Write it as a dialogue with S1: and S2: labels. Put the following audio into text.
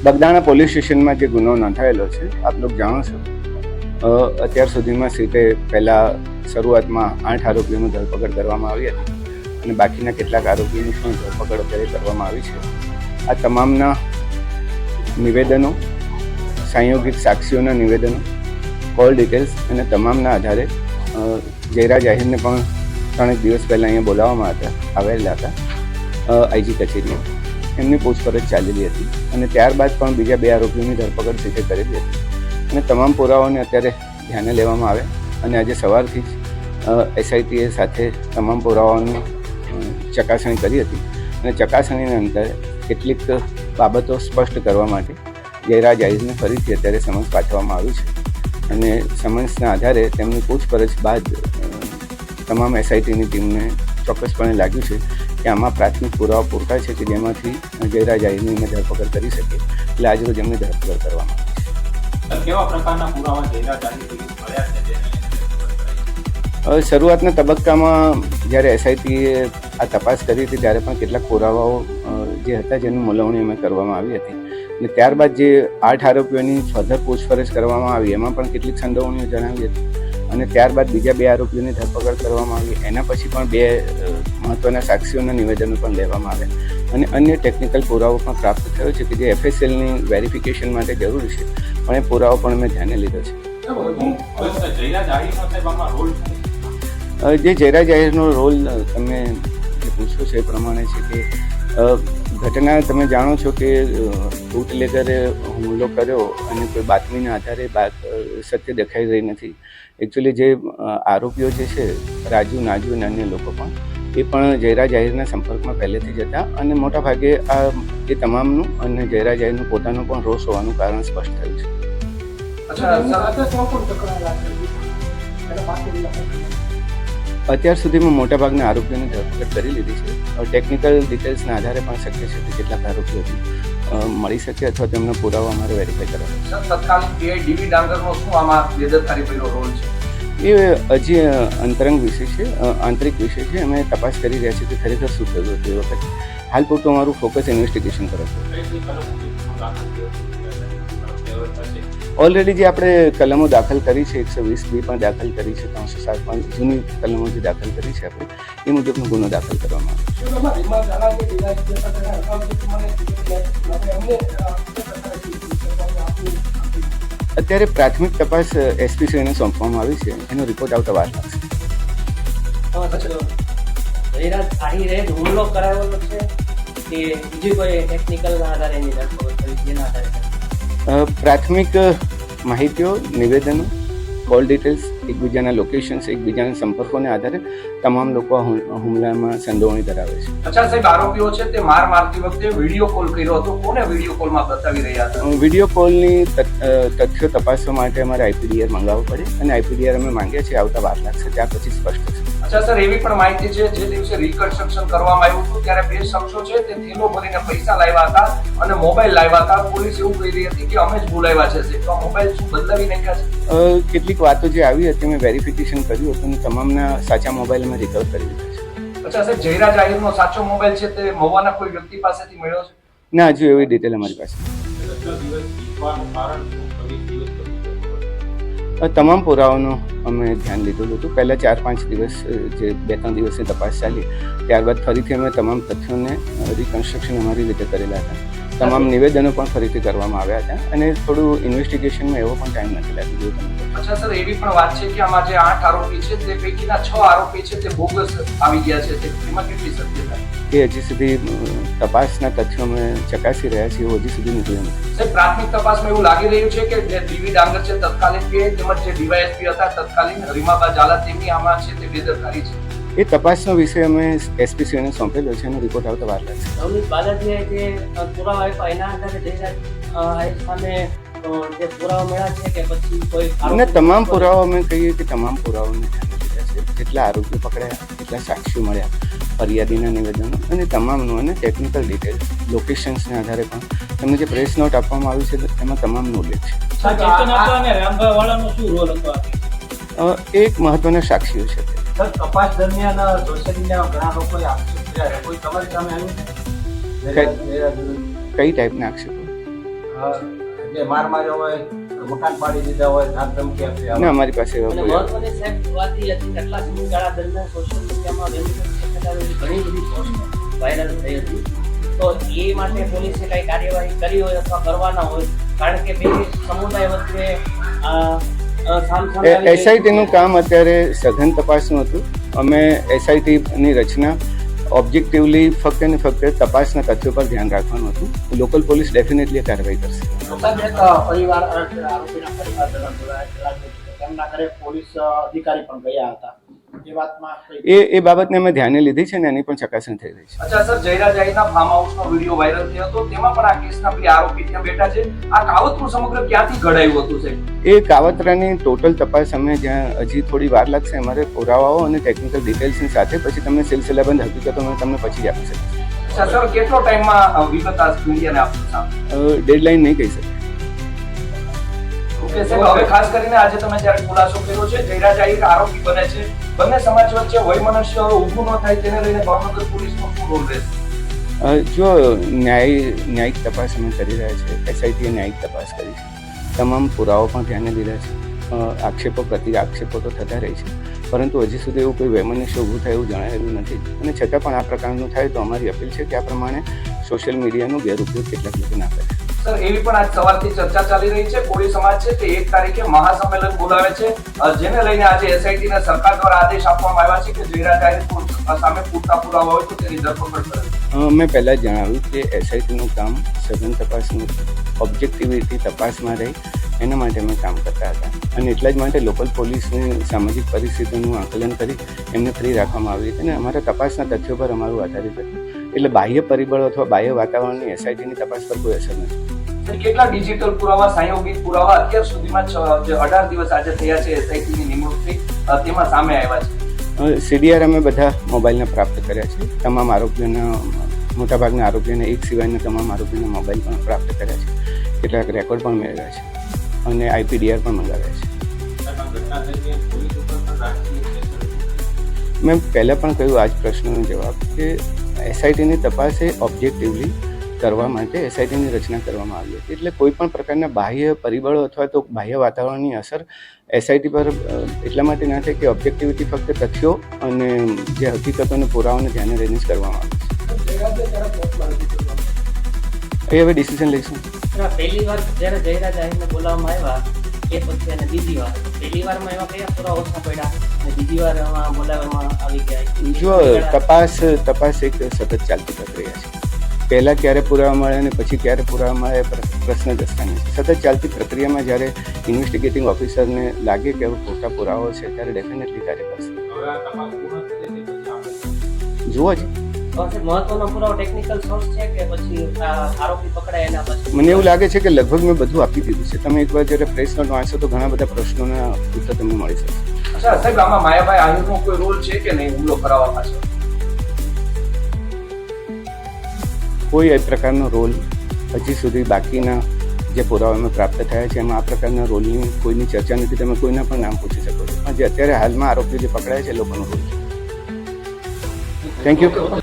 S1: Bagdana police સ્ટેશનમાં જે ગુનો નોંધાયેલો છે, આપ લોકો જાણો છો, અત્યાર સુધીમાં સીટે પહેલાં શરૂઆતમાં 8 આરોપીઓની ધરપકડ કરવામાં આવી હતી અને બાકીના કેટલાક આરોપીઓની પણ ધરપકડ અત્યારે કરવામાં આવી છે. આ તમામના નિવેદનો, સંયોગિત સાક્ષીઓના નિવેદનો, કોલ ડિટેલ્સ અને તમામના આધારે જયરાજ આહિરને પણ 3 દિવસ પહેલાં અહીંયા બોલાવવામાં આવેલા હતા આઈજી કચેરીએ. એમની પૂછપરછ ચાલેલી હતી અને ત્યારબાદ પણ બીજા 2 આરોપીઓની ધરપકડ સીટે કરેલી હતી અને તમામ પુરાવાઓને અત્યારે ધ્યાને લેવામાં આવે અને આજે સવારથી જ એસઆઈટીએ સાથે તમામ પુરાવાઓની ચકાસણી કરી હતી અને ચકાસણીના અંતે કેટલીક બાબતો સ્પષ્ટ કરવા માટે જયરાજ આહિરને ફરીથી અત્યારે સમન્સ પાઠવવામાં આવ્યું છે અને સમન્સના આધારે તેમની પૂછપરછ બાદ તમામ એસઆઈટીની ટીમને ચોક્કસપણે લાગ્યું છે કે આમાં પ્રાથમિક પુરાવા પૂરતા છે કે જેમાંથી જયરાજ આહિરની અમે ધરપકડ કરી શકીએ, એટલે આજરોજ એમની ધરપકડ કરવામાં આવી.
S2: કેવા પ્રકારના પુરાવા જયરાજ આહિર મળ્યા છે?
S1: શરૂઆતના તબક્કામાં જ્યારે એસઆઈટીએ આ તપાસ કરી હતી ત્યારે પણ કેટલાક પુરાવાઓ જે હતા જેની મૂલવણી અમે કરવામાં આવી હતી અને ત્યારબાદ જે 8 આરોપીઓની ફર્ધર પૂછપરછ કરવામાં આવી એમાં પણ કેટલીક સંડોવણીઓ જણાવી હતી અને ત્યારબાદ બીજા 2 આરોપીઓની ધરપકડ કરવામાં આવી. એના પછી પણ 2 મહત્ત્વના સાક્ષીઓના નિવેદનો પણ લેવામાં આવ્યા અને અન્ય ટેકનિકલ પુરાવો પણ પ્રાપ્ત થયો છે કે જે એફએસએલની વેરિફિકેશન માટે જરૂરી છે, પણ એ પુરાવો પણ મેં ધ્યાને લીધો છે. જે જયરાજ આહિરનો રોલ તમે જે પૂછો છો એ પ્રમાણે છે કે ઘટના તમે જાણો છો કે બુટલેગરે હુમલો કર્યો અને કોઈ બાતમીના આધારે સત્ય દેખાઈ રહી નથી. એકચ્યુઅલી જે આરોપીઓ જે છે રાજુ, નાજુ અને અન્ય લોકો પણ એ પણ જયરાજ આહિરના સંપર્કમાં પહેલેથી જ હતા અને મોટાભાગે એ તમામનું અને જયરાજ આહિરનું પોતાનો પણ રોષ હોવાનું કારણ સ્પષ્ટ થયું છે. અત્યાર સુધીમાં મોટાભાગના આરોપીઓની ધરપકડ કરી લીધી છે. ટેકનિકલ ડિટેલ્સના આધારે પણ શક્ય છે કે કેટલાક આરોપીઓ મળી શકે અથવા તેમનો પુરાવો અમારે વેરીફાઈ કરવા.
S2: તત્કાલીન પીઆઈ ડીવી ડાંગરનો શું આમાં બેદરકારી ભર્યો રોલ છે?
S1: એ હજી અંતરંગ વિષય છે, આંતરિક વિષય છે. અમે તપાસ કરી રહ્યા છીએ કે ખરેખર શું થયું હતું એ વખતે. હાલ પૂરતું અમારું ફોકસ ઇન્વેસ્ટિગેશન પર હતું. ઓલરેડી જે આપણે કલમો દાખલ કરી છે 120B પણ દાખલ કરી છે, 307 પણ જૂની કલમો જે દાખલ કરી છે આપણે એ મુજબનો ગુનો દાખલ કરવામાં આવ્યો. અત્યારે પ્રાથમિક તપાસ એસપીસીને સોંપવામાં આવી છે, એનો રિપોર્ટ આવતા વાર લાગશે.
S3: જયરાજ આહિરે હુમલો કરાવેલો છે કે બીજી કોઈ ટેકનિકલ આધારે એની ધરપકડ કરી જેના આધારે?
S1: પ્રાથમિક માહિતીઓ, નિવેદનો, કોલ ડિટેલ્સ, એકબીજાના લોકેશન્સ, એકબીજાના સંપર્કોને આધારે તમામ લોકો હુમલામાં સંડોવણી ધરાવે છે.
S2: અચ્છા સાહેબ, આરોપીઓ છે તે માર મારતી વખતે વિડીયો કોલ કર્યો હતો. કોને વિડીયો કોલમાં બતાવી રહ્યા હતા?
S1: વિડીયો કોલની તથ્યો તપાસવા માટે અમારે આઈપીડીઆર મંગાવવું પડે અને આઈપીડીઆર અમે માંગ્યા છે, આવતા વાર લાગશે, ત્યાર પછી સ્પષ્ટ થશે.
S2: અચ્છા સર, એવી પણ માહિતી છે જે દિવસે રિકન્સ્ટ્રક્શન કરવામાં આવ્યું હતું ત્યારે 2 શખ્સો છે તે થેલો ભરીને પૈસા લાવ્યા હતા અને મોબાઈલ લાવ્યા હતા. પોલીસ એવું કહી રહી હતી કે અમે જ બોલાવ્યા છે. તો મોબાઈલ શું બદલાવી નાખ્યા છે?
S1: કેટલીક વાતો જે આવી હતી મેં વેરિફિકેશન કર્યું હતું અને તમામના સાચા મોબાઈલ મેં રિકવર કરી લીધા છે.
S2: અચ્છા સાહેબ, જયરાજ આહિરનો સાચો મોબાઈલ છે તે મહુવાના કોઈ વ્યક્તિ પાસેથી મળ્યો છે?
S1: ના, હજુ એવી ડિટેલ અમારી પાસે. તમામ પુરાવાનો અમે ધ્યાન લીધું હતું. પહેલાં 4-5 દિવસ જે 2-3 દિવસની તપાસ ચાલી, ત્યારબાદ ફરીથી અમે તમામ તથ્યોને રિકન્સ્ટ્રક્શન અમારી રીતે કરેલા હતા. તમામ નિવેદનો પણ ફરીથી કરવામાં આવ્યા હતા અને થોડું ઇન્વેસ્ટિગેશનમાં એવો પણ ટાઈમ નથી લાગ્યો.
S2: અચ્છા સર, એવી પણ વાત છે કે આમાં જે 8 આરોપી છે તે પૈકીના 6 આરોપી છે તે બોગસ આવી ગયા છે. તેમાં કેટલી શક્યતા?
S1: એ હજી સુધી તપાસના તથ્યો અમે ચકાસી રહ્યા છીએ, હજી સુધી નીકળ્યું નથી.
S2: સાહેબ, પ્રાથમિક તપાસમાં એવું લાગી રહ્યું છે કે જે ડીવી ડાંગર છે તત્કાલીન પીઆઈ તેમજ જે ડીવાયએસપી હતા તત્કાલીન રીમાબા ઝાલા તેમની આમાં છે તે બેદરકારી છે.
S1: એ તપાસનો વિષય અમે એસપીસીને સોંપેલો છે, એનો રિપોર્ટ આવતા વાર લાગશે.
S3: અમિત બાલાજીએ જે પુરાવા આપ્યા એના આધારે જયરાજ આહિર સામે જે પુરાવા મળ્યા છે કે પછી કોઈ
S1: અને તમામ પુરાવા અમે કહીએ કે તમામ પુરાવાને ધ્યાને લીધા છે. જેટલા આરોપીઓ પકડાયા, કેટલા સાક્ષીઓ મળ્યા, ફરિયાદીના નિવેદનો અને તમામનું અને ટેકનિકલ ડિટેલ્સ, લોકેશન્સના આધારે પણ તમને જે પ્રેસ નોટ આપવામાં આવી છે એમાં તમામનો ઉલ્લેખ છે. એક મહત્વના સાક્ષીઓ છે.
S2: તપાસ દરમિયાન સોશિયલ મીડિયા ઘણા લોકોએ આક્ષેપ કર્યા, કોઈ તમારી સામે આવ્યું છે?
S1: કઈ ટાઈપના આક્ષેપો?
S4: જે માર માર્યો હોય મકાન પાડી દીધા હોય ધાક ધમકી આપી
S1: ના અમારી પાસે એવા
S3: અને
S1: કોઈ
S3: મહત્વની સાહેબ વાત એ હતી કે આટલા સમયગાળા દરમિયાન સોશિયલ મીડિયામાં ઘણી બધી પોસ્ટ વાયરલ થઈ હતી. તો એ માટે પોલીસે કઈ કાર્યવાહી કરી હોય અથવા કરવાના હોય, કારણ કે બે સમુદાય વચ્ચે સામસામે
S1: એસઆઈટીનું કામ અત્યારે સઘન તપાસનું હતું. અમે એસઆઈટીની રચના ઓબ્જેક્ટિવલી ફક્ત ને ફક્ત તપાસના તથ્યો પર ધ્યાન રાખવાનું હતું. લોકલ પોલીસ ડેફિનેટલી કાર્યવાહી કરશે.
S4: સાહેબ એક પરિવાર આરોપીના પરિવારજનો જોડાયા તેમના ઘરે પોલીસ અધિકારી પણ ગયા હતા. એ વાતમાં
S1: એ બાબતને અમે ધ્યાને લીધી છે ને એની પણ ચકાસણી થઈ રહી છે.
S2: અચ્છા સર, જયરાજ આહીરના ફાર્મ હાઉસનો વિડીયો વાયરલ થયો હતો, તેમાં પણ આ કેસના બે આરોપી ત્યાં બેઠા છે. આ કાવતરું સમગ્ર ક્યાંથી ઘડાયું હતું સાહેબ?
S1: એ કાવતરાની ટોટલ તપાસ અમે જ્યાં હજી થોડી વાર લાગશે, અમારે પુરાવાઓ અને ટેકનિકલ ડિટેલ્સની સાથે પછી તમને સિલસિલાબંધ હકીકતો અમે તમને પછી જ આપી શકીશું.
S2: અચ્છા સર, કેટલો ટાઈમમાં વિગત આ મીડિયાને આપશું સાહેબ?
S1: ડેડલાઇન નહીં કહી શકે.
S2: ઓકે સાહેબ, હવે ખાસ કરીને આજે તમે જ્યારે ખુલાસો કર્યો છે જયરાજ આહીર આરોપી બને છે, બંને સમાજ વચ્ચે વયમનસ્ય ઊભું ન થાય તેને લઈને ભાવનગર પોલીસનો શું રોલ રહેશે?
S1: જો ન્યાયિક તપાસ અમે કરી રહ્યા છીએ, એસઆઈટીએ ન્યાયિક તપાસ કરી છે, તમામ પુરાવો પણ ધ્યાને લીધા છે. આક્ષેપો પ્રતિ આક્ષેપો તો થતા રહે છે, પરંતુ હજી સુધી એવું કોઈ વૈમનસ્ય ઊભું થાય એવું જણાયેલું નથી. અને છતાં પણ આ પ્રકારનું થાય તો અમારી અપીલ છે કે આ પ્રમાણે સોશિયલ મીડિયાનો ગેરઉપયોગ કેટલાક લોકો ના કરે.
S2: સર, એવી પણ આજ સવારથી ચર્ચા ચાલી રહી છે, કોળી સમાજ છે તે 1 તારીખે મહાસંમેલન બોલાવે છે, જેને લઈને આજે એસઆઈટીને સરકાર દ્વારા આદેશ આપવામાં આવ્યા છે કે જયરાજ આહીર સામે પૂરતા પુરાવા હોય તો તેની ધરપકડ કરે.
S1: મેં પહેલાં જ જણાવ્યું કે એસઆઈટીનું કામ સઘન તપાસનું ઓબ્જેક્ટિવિટી તપાસમાં રહી એના માટે અમે કામ કરતા હતા. અને એટલા જ માટે લોકલ પોલીસની સામાજિક પરિસ્થિતિનું આકલન કરી એમને ફ્રી રાખવામાં આવી હતી અને અમારા તપાસના તથ્યો પર અમારું આધારિત હતું. એટલે બાહ્ય પરિબળો અથવા બાહ્ય વાતાવરણની એસઆઈટીની તપાસ પર કોઈ અસર નથી.
S2: કેટલા ડિજિટલ પુરાવા, સંયોગિક પુરાવા અત્યાર સુધીમાં જે 18 દિવસ આજે થયા છે એસઆઈટીની નિમણૂકથી, તેમાં સામે આવ્યા છે?
S1: સીડીઆર અમે બધા મોબાઈલને પ્રાપ્ત કર્યા છે. તમામ આરોપીઓના મોટાભાગના આરોપીઓને એક સિવાયના તમામ આરોપીઓના મોબાઈલ પણ પ્રાપ્ત કર્યા છે. કેટલાક રેકોર્ડ પણ મેળવ્યા છે અને આઈપીડીઆર પણ મંગાવ્યા છે. મેં પહેલાં પણ કહ્યું આ જ પ્રશ્નનો જવાબ કે એસઆઈટીની તપાસ એ ઓબ્જેક્ટિવલી કરવા માટે એસઆઈટીની રચના કરવામાં આવી હતી. એટલે કોઈ પણ પ્રકારના બાહ્ય પરિબળો અથવા તો બાહ્ય વાતાવરણની અસર એસઆઈટી પર એટલા માટે ના થાય કે ઓબ્જેક્ટિવિટી ફક્ત તથ્યો અને જે હકીકતોને પુરાવાને ધ્યાને લઈને જ કરવામાં આવે છે. એ હવે ડિસિઝન લઈશું.
S3: પહેલી વાર જ્યારે જયરાજ આહીરને બોલાવવામાં આવ્યા એ પછી અને બીજી વાર, પહેલી વારમાં એવા કયા પુરાવા ઓછા પડ્યા અને બીજી વાર એમાં બોલાવવામાં આવી ગયા?
S1: જો તપાસ એક સતત ચાલતી પ્રક્રિયા છે. પહેલાં ક્યારે પુરાવા મળે અને પછી ક્યારે પુરાવા મળે પ્રશ્ન જ સ્થાને છે. સતત ચાલતી પ્રક્રિયામાં જ્યારે ઇન્વેસ્ટિગેટિંગ ઓફિસરને લાગે કે ખોટા પુરાવો છે ત્યારે ડેફિનેટલી કાર્ય કરશે. જુઓ જ
S3: મહત્વનો પુરાવો ટેકનિકલ સોર્સ છે કે પછી આરોપી પકડાય એના પછી?
S1: મને એવું લાગે છે કે લગભગ મેં બધું આપી દીધું છે. તમે એકવાર જ્યારે પ્રેસ નોટ વાંચશો તો ઘણા બધા પ્રશ્નોના ઉત્તર તમને મળી શકશે.
S2: અચ્છા સાહેબ, આમાં માયાભાઈ આહીરનો કોઈ રોલ છે કે નહીં હુમલો કરાવવા પાછળ?
S1: કોઈ એ પ્રકારનો રોલ હજી સુધી બાકીના જે પુરાવા પ્રાપ્ત થયા છે એમાં આ પ્રકારના રોલની કોઈની ચર્ચા નથી. તમે કોઈના પણ નામ પૂછી શકો છો. પણ જે અત્યારે હાલમાં આરોપીઓ જે પકડાયા છે એ લોકોનો રોલ છે. Thank you.